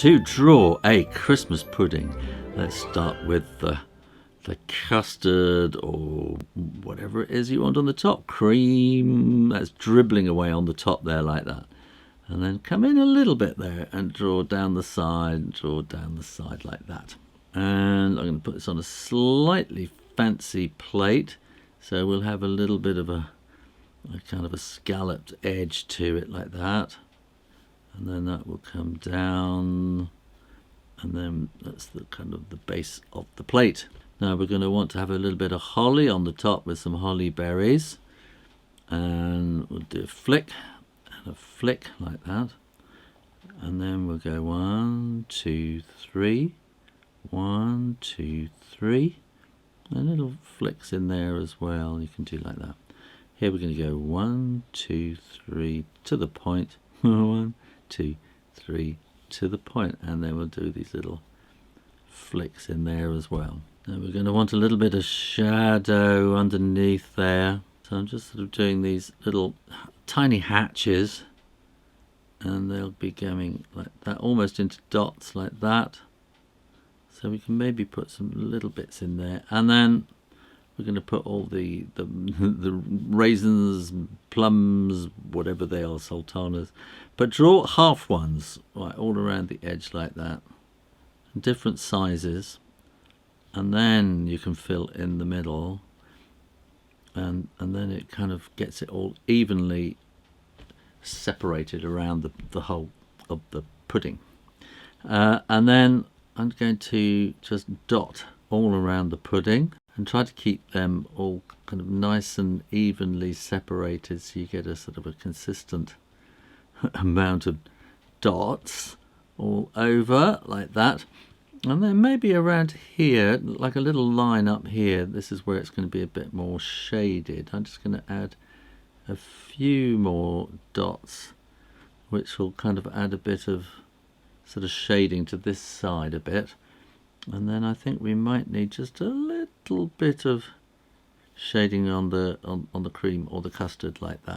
To draw a Christmas pudding, let's start with the custard or whatever it is you want on the top. Cream that's dribbling away on the top there like that. And then come in a little bit there and draw down the side like that. And I'm going to put this on a slightly fancy plate, so we'll have a little bit of a kind of a scalloped edge to it like that. And then that will come down, and then that's the kind of the base of the plate. Now we're going to want to have a little bit of holly on the top with some holly berries, and we'll do a flick and a flick like that, and then we'll go 1, 2, 3, 1, 2, 3, and little flicks in there as well. You can do like that. Here we're going to go 1, 2, 3 to the point. 1, 2, 3 to the point, and then we'll do these little flicks in there as well. Now we're going to want a little bit of shadow underneath there, so I'm just sort of doing these little tiny hatches, and they'll be going like that, almost into dots like that. So we can maybe put some little bits in there, and then we're going to put all the raisins, plums, whatever they are, sultanas, but draw half ones right all around the edge like that, different sizes, and then you can fill in the middle, and then it kind of gets it all evenly separated around the whole of the pudding. And then I'm going to just dot all around the pudding and try to keep them all kind of nice and evenly separated, so you get a sort of a consistent amount of dots all over like that. And then maybe around here, like a little line up here, this is where it's going to be a bit more shaded. I'm just going to add a few more dots, which will kind of add a bit of sort of shading to this side a bit. And then I think we might need just a little bit of shading on the cream or the custard like that.